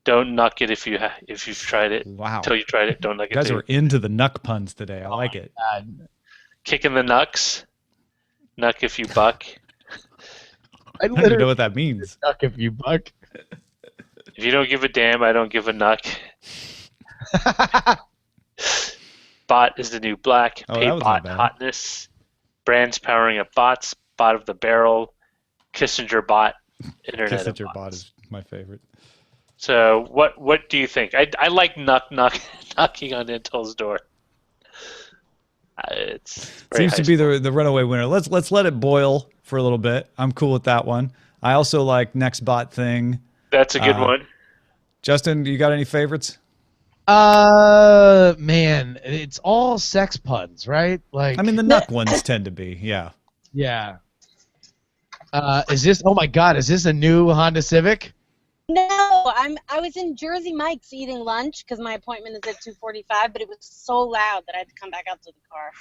Don't nuck it if you've tried it. Wow. Until you tried it, don't nuck it. You guys too. are into the nuck puns today. I like it. Kicking the nucks. Nuck if you buck. I I don't even know literally what that means. nuck if you buck. If you don't give a damn, I don't give a nuck. Bot is the new black. Oh, that Pay was bot not bad. hotness. Brands powering up bots. Bot of the barrel. Kissinger bot. Internet of Kissinger bots. bot is my favorite. So what do you think? I like knocking on Intel's door. It's very Seems to be the runaway winner. Let's let it boil for a little bit. I'm cool with that one. I also like next bot thing. That's a good one. Justin, you got any favorites? Man, it's all sex puns, right? Like, I mean, the nuck ones tend to be, yeah. yeah. Is this? Oh my God, is this a new Honda Civic? No, I was in Jersey Mike's eating lunch because my appointment is at 2:45, but it was so loud that I had to come back out to the car.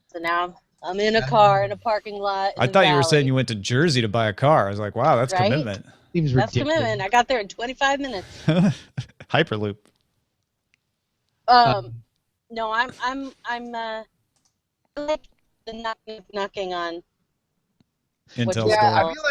So now I'm in a car in a parking lot. I thought you were saying you went to Jersey to buy a car. I was like, wow, that's Right? commitment. Seems That's ridiculous. commitment. I got there in 25 minutes. Hyperloop. No, I'm I like the knocking on. Intel's Yeah, door. I feel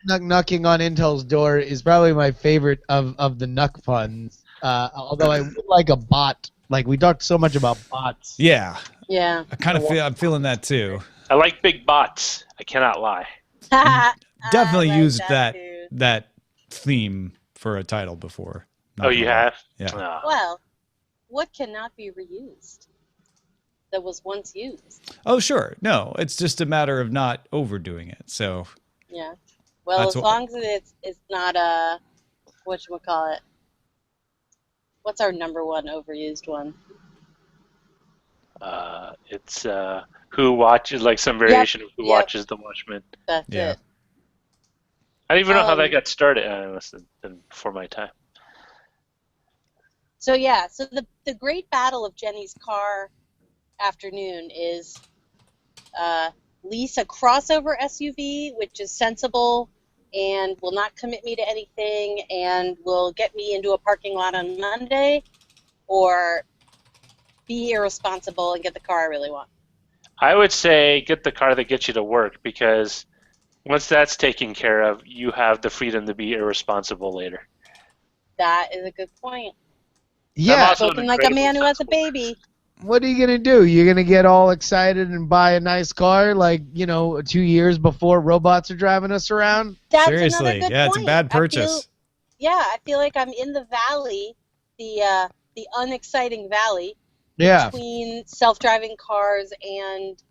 like knocking on Intel's door is probably my favorite of the nuck puns. Although I would like a bot. Like, we talked so much about bots. Yeah, Yeah. I'm feeling that too. I like big bots. I cannot lie. Definitely I like used that too. that theme for a title before. Not Oh, you gonna lie. have? Yeah. Oh. Well, what cannot be reused that was once used? Oh, sure. No, it's just a matter of not overdoing it. So Yeah. Well, That's as what- long as it's not a whatchamacallit. What's our number one overused one? It's who watches, like some variation of who Yep. watches The Watchmen. That's Yeah. it. I don't even know how that Um, got started. It must have been before my time. So yeah, so the great battle of Jenny's car afternoon is lease a crossover SUV, which is sensible and will not commit me to anything and will get me into a parking lot on Monday, or be irresponsible and get the car I really want. I would say get the car that gets you to work, because once that's taken care of, you have the freedom to be irresponsible later. That is a good point. Yeah. Also Spoken an like a man who incredibly has a sensible baby. what are you gonna do? You're gonna get all excited and buy a nice car, like 2 years before robots are driving us around? That's Seriously, another good yeah, point. it's a bad purchase. I feel like I'm in the valley, the unexciting valley between self-driving cars and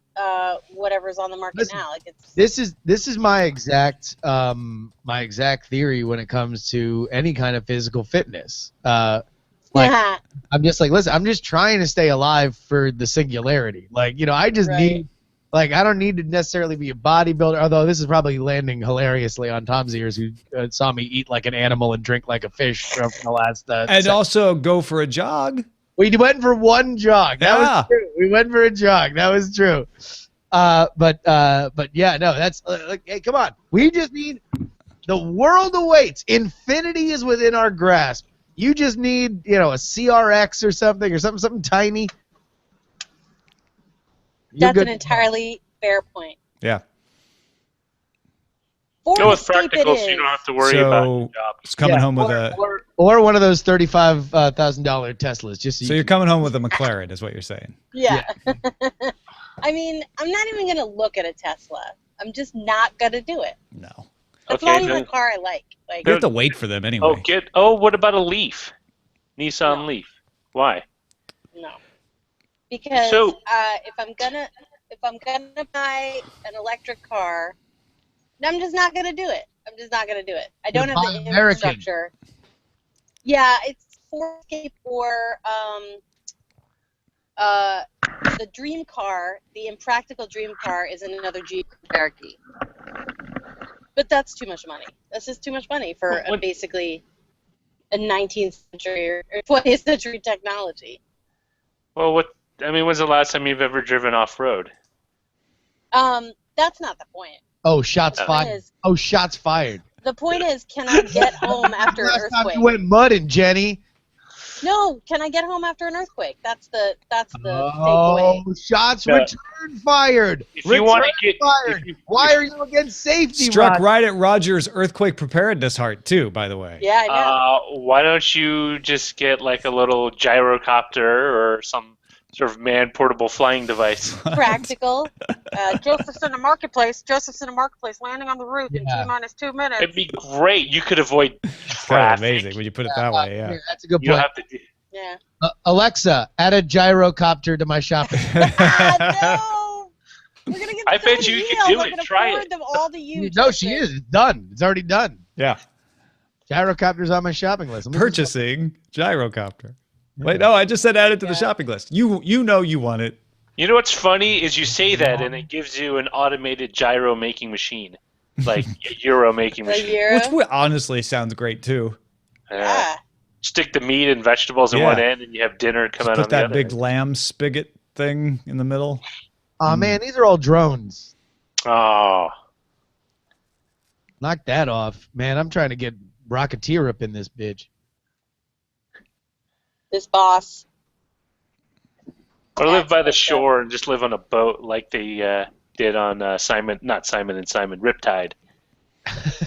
whatever's on the market now. Like this is my exact theory when it comes to any kind of physical fitness. I'm just like, listen, I'm just trying to stay alive for the singularity. Like, I just need, like, I don't need to necessarily be a bodybuilder, although this is probably landing hilariously on Tom's ears, who saw me eat like an animal and drink like a fish from the last and also go for a jog. We went for one jog. That was true. We went for a jog. That was true. But yeah, no, that's hey, come on. We just need, the world awaits. Infinity is within our grasp. You just need, a CRX or something tiny. That's an entirely fair point. Yeah. Go with practical, so you don't have to worry about your job. It's coming home with or one of those $35,000 Teslas. Just so you're coming home with a McLaren, is what you're saying. Yeah. I mean, I'm not even gonna look at a Tesla. I'm just not gonna do it. No. That's not even a car I like. You have to wait for them anyway. What about a Leaf? Nissan Leaf. Why? No. Because if I'm gonna buy an electric car, I'm just not gonna do it. I don't have the infrastructure. Yeah, it's Escape or the dream car, the impractical dream car, is another Jeep Cherokee. But that's too much money. That's just too much money for basically a 19th century or 20th century technology. Well, when's the last time you've ever driven off-road? That's not the point. Oh, shots fired. Shots fired. The point is, can I get home after an earthquake? Last time you went mudding, Jenny. No, can I get home after an earthquake? That's the takeaway. Oh, shots return fired. If you want to get fired. Why are you against safety? Struck right at Roger's earthquake preparedness heart too, by the way. Yeah, I know. Why don't you just get like a little gyrocopter or some sort of man-portable flying device? Practical. Joseph's in the marketplace, landing on the roof in T-minus 2 minutes. It'd be great. You could avoid traffic. Amazing when you put it that way, yeah. That's a good point. You don't have to Alexa, add a gyrocopter to my shopping. No! We're gonna get I bet you could do it. Try it. Them all to use. No, she is. It's done. It's already done. Yeah. Gyrocopter's on my shopping list. Purchasing gyrocopter. Wait, no, I just said add it to the shopping list. You know you want it. You know what's funny is you say that and it gives you an automated gyro making machine, like a Euro making machine. Which honestly sounds great too. Yeah. Stick the meat and vegetables in one end, and you have dinner come out on the other. Put that big lamb spigot thing in the middle. Oh man, these are all drones. Oh. Knock that off, man. I'm trying to get Rocketeer up in this bitch. This boss. Or live by the shore and just live on a boat like they did on Simon and Simon, Riptide.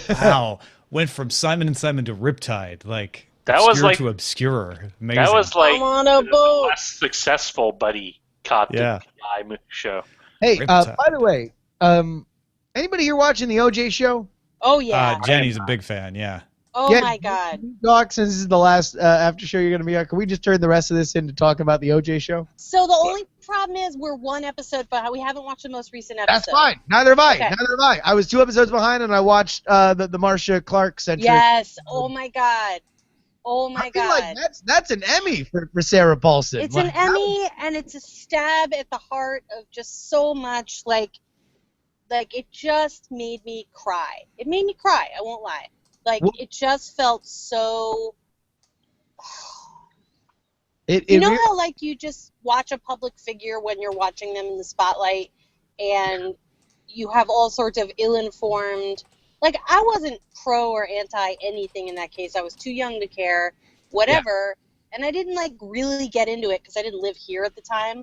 Wow. Went from Simon and Simon to Riptide. Like, that obscure was like to obscure. Amazing. That was like on a boat. less successful buddy cop show. Hey, by the way, anybody here watching the OJ show? Oh yeah. Jenny's a big fan. Yeah. Oh my God. Doc, since this is the last after show you're going to be on, can we just turn the rest of this into talking about the OJ show? So the only problem is we're one episode behind. We haven't watched the most recent episode. That's fine. Neither have I. Okay. Neither have I. I was 2 episodes behind, and I watched the Marcia Clark centric. Yes. Oh my God. Oh my God. Like that's an Emmy for Sarah Paulson. It's an Emmy, and it's a stab at the heart of just so much. Like it just made me cry. It made me cry. I won't lie. It just felt so. You know how you just watch a public figure when you're watching them in the spotlight, and you have all sorts of ill-informed. I wasn't pro or anti anything in that case. I was too young to care, whatever, and I didn't really get into it because I didn't live here at the time,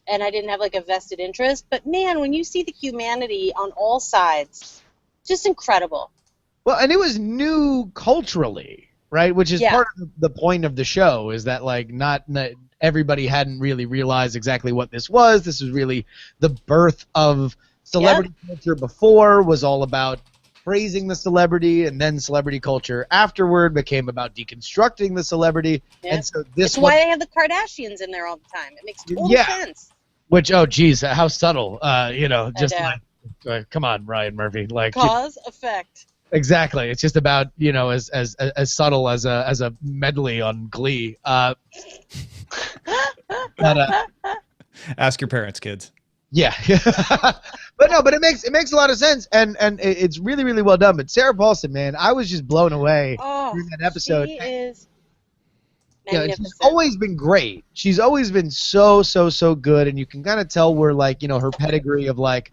and I didn't have a vested interest. But man, when you see the humanity on all sides, just incredible. Well, and it was new culturally. right? Which is Yeah. part of the point of the show, is that like not everybody hadn't really realized exactly what this was. This was really the birth of celebrity culture. Before was all about praising the celebrity, and then celebrity culture afterward became about deconstructing the celebrity. Yeah. And so this It's why they have the Kardashians in there all the time. It makes total sense. Which, oh geez, how subtle. Just know. like come on, Ryan Murphy, like Cause effect. exactly. It's just about, as subtle as a medley on Glee. But, Ask your parents, kids. yeah. but it makes a lot of sense, and it's really, really well done. But Sarah Paulson, man, I was just blown away during that episode. She is Yeah, magnificent. she's always been great. She's always been so good, and you can kind of tell where, like, her pedigree of, like,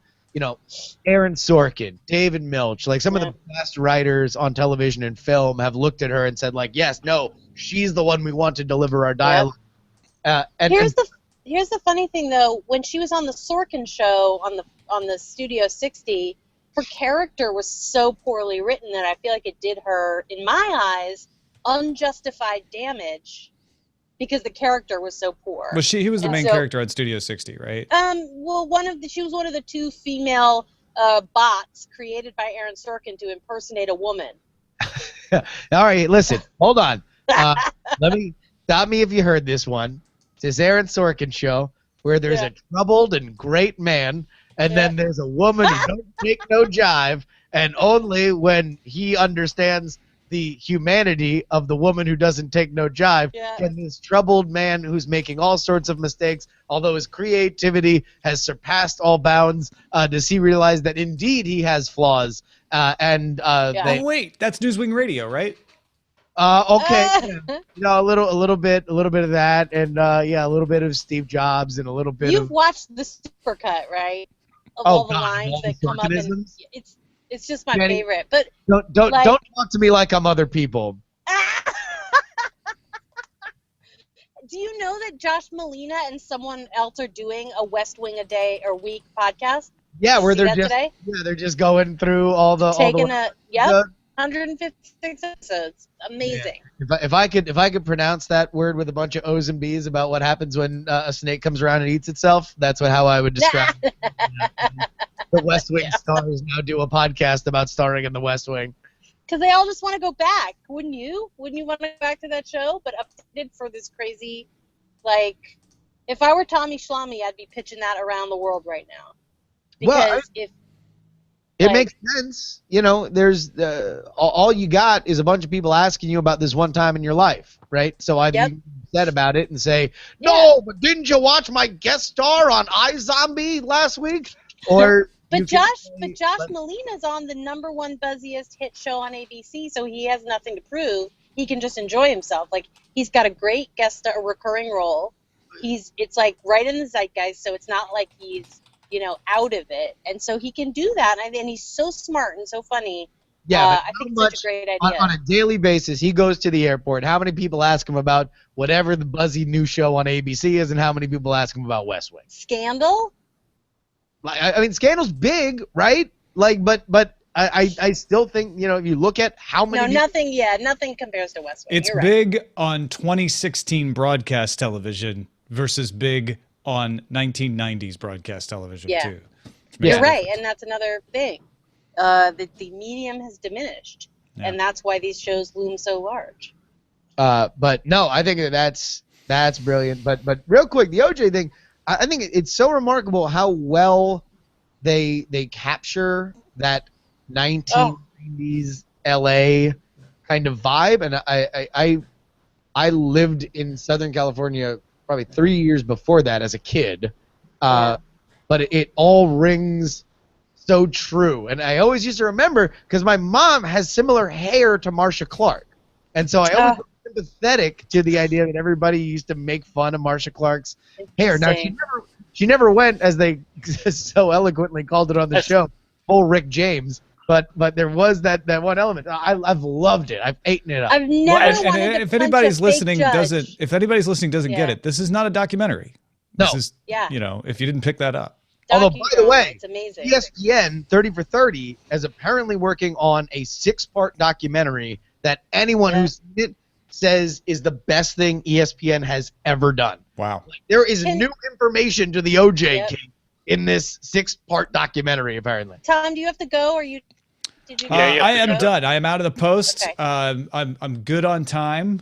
Aaron Sorkin, David Milch, like some of the best writers on television and film have looked at her and said, like, yes, no, she's the one we want to deliver our dialogue. Here's the funny thing, though. When she was on the Sorkin show on the Studio 60, her character was so poorly written that I feel like it did her, in my eyes, unjustified damage because the character was so poor. But he was the main character on Studio 60, right? Well, she was one of the two female bots created by Aaron Sorkin to impersonate a woman. All right, listen, hold on. Stop me if you heard this one. It's this Aaron Sorkin show where there's a troubled and great man, and then there's a woman who don't take no jive, and only when he understands the humanity of the woman who doesn't take no jive can this troubled man who's making all sorts of mistakes, although his creativity has surpassed all bounds, does he realize that indeed he has flaws? Oh wait, that's Newswing Radio, right? Okay, a little bit of that, and a little bit of Steve Jobs, and a little bit. You've watched the supercut, right? Of all the lines that come up, and it's just my favorite. But don't talk to me like I'm other people. Do you know that Josh Molina and someone else are doing a West Wing a day or week podcast? Yeah, where they're just going through all the 156 episodes. Amazing. Yeah. If I could pronounce that word with a bunch of O's and B's about what happens when a snake comes around and eats itself, that's how I would describe it. The West Wing stars now do a podcast about starring in the West Wing. Because they all just want to go back, wouldn't you? Wouldn't you want to go back to that show? But updated for this crazy, like, if I were Tommy Schlamme, I'd be pitching that around the world right now. Because it makes sense. There's all you got is a bunch of people asking you about this one time in your life, right? So I'd be upset about it and say, no, but didn't you watch my guest star on iZombie last week? Or But Josh Molina's on the #1 buzziest hit show on ABC, so he has nothing to prove. He can just enjoy himself. Like, he's got a great guest star, a recurring role. It's like right in the zeitgeist, so it's not like he's out of it, and so he can do that. And he's so smart and so funny. Yeah, I think it's such a great idea. On a daily basis, he goes to the airport. How many people ask him about whatever the buzzy new show on ABC is, and how many people ask him about West Wing? Scandal? I mean, Scandal's big, right? Like, but I still think, if you look at how many. No, nothing compares to West Wing. It's big on 2016 broadcast television versus big on 1990s broadcast television too. You're right, and that's another thing. The medium has diminished, and that's why these shows loom so large. But no, I think that's brilliant. But real quick, the OJ thing, I think it's so remarkable how well they capture that 1990s LA kind of vibe. And I lived in Southern California probably 3 years before that as a kid, but it all rings so true. And I always used to remember because my mom has similar hair to Marcia Clark, and so I always was sympathetic to the idea that everybody used to make fun of Marcia Clark's hair. Now she never went, as they so eloquently called it on the show, full Rick James. But there was that one element. I've loved it. I've eaten it up. I've never wanted to if anybody's listening judge. doesn't get it, this is not a documentary. No. This is if you didn't pick that up. Although, by the way, it's amazing. ESPN 30 for 30 is apparently working on a 6-part documentary that anyone who's seen it says is the best thing ESPN has ever done. Wow. Like, there is new information to the OJ case in this 6-part documentary, apparently. Tom, do you have to go, or you? Did you? Yeah, I am done. I am out of the post. Okay. I'm good on time,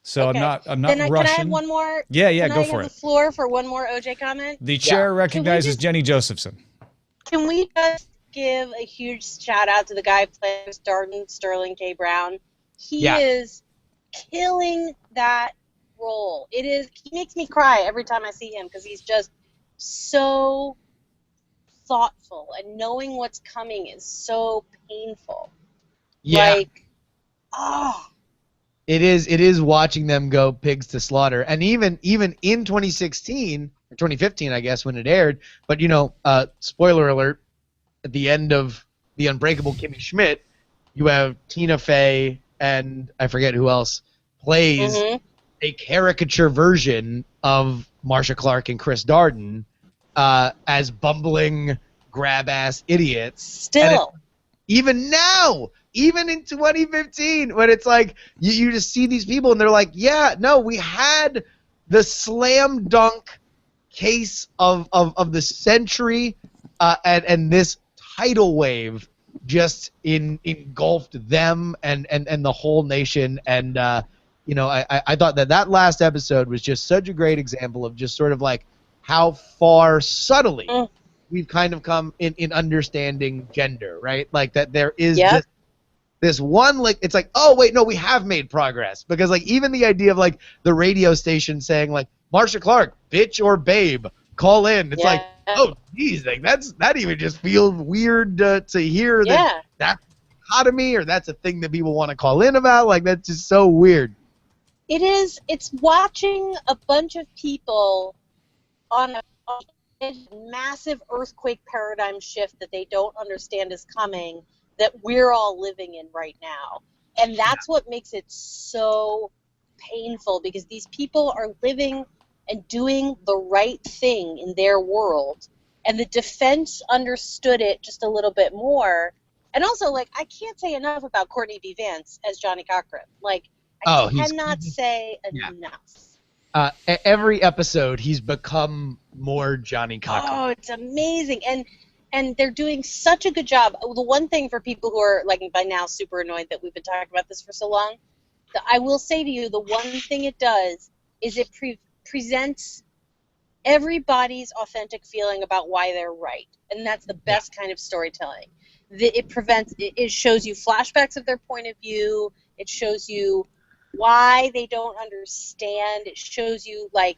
so Okay. I'm not Then rushing. Can I have one more? Yeah, Can go I for have it. the floor for one more OJ comment? The chair recognizes just- Jenny Josephson. Can we just give a huge shout out to the guy playing Darden, Sterling K. Brown? He is killing that role. He makes me cry every time I see him because he's just so thoughtful, and knowing what's coming is so painful. Yeah. Like, It is watching them go pigs to slaughter. And even in 2016 or 2015, I guess, when it aired, but spoiler alert, at the end of The Unbreakable Kimmy Schmidt, you have Tina Fey and I forget who else plays a caricature version of Marcia Clark and Chris Darden as bumbling grab-ass idiots. Still. Even now, even in 2015, when it's like you just see these people and they're like, yeah, no, we had the slam dunk case of the century, and this tidal wave just engulfed them and the whole nation. And I thought that last episode was just such a great example of just sort of like how far subtly we've kind of come in understanding gender, right? Like that there is this one, like, it's like, oh wait, no, we have made progress, because like even the idea of like the radio station saying like Marcia Clark, bitch or babe, call in. It's like, oh geez, like that even just feels weird to hear that that's a dichotomy, or that's a thing that people want to call in about. Like that's just so weird. It is. It's watching a bunch of people on a massive earthquake paradigm shift that they don't understand is coming, that we're all living in right now. And that's what makes it so painful, because these people are living and doing the right thing in their world. And the defense understood it just a little bit more. And also, like, I can't say enough about Courtney B. Vance as Johnny Cochran. Like, I cannot say enough. Every episode, he's become more Johnny Cochran. Oh, it's amazing. And they're doing such a good job. The one thing for people who are, like, by now super annoyed that we've been talking about this for so long, I will say to you, the one thing it does is it presents everybody's authentic feeling about why they're right. And that's the best kind of storytelling. It shows you flashbacks of their point of view. It shows you why they don't understand. It shows you, like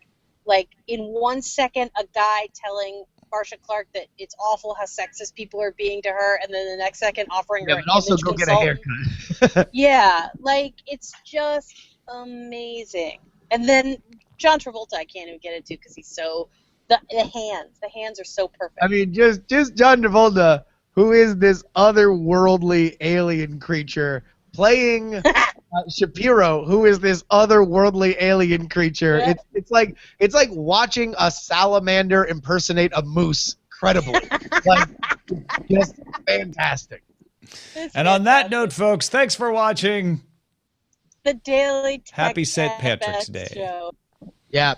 in 1 second, a guy telling Marcia Clark that it's awful how sexist people are being to her, and then the next second offering her an also image go consultant. get a haircut. Yeah, like, it's just amazing. And then John Travolta, I can't even get into because he's so the hands are so perfect. I mean, just John Travolta, who is this otherworldly alien creature, playing Shapiro, who is this otherworldly alien creature. Yeah. It's like watching a salamander impersonate a moose credibly. Like, just fantastic. And on that note, folks, thanks for watching the Daily Tech Happy St. Patrick's FX Day. Show. Yeah.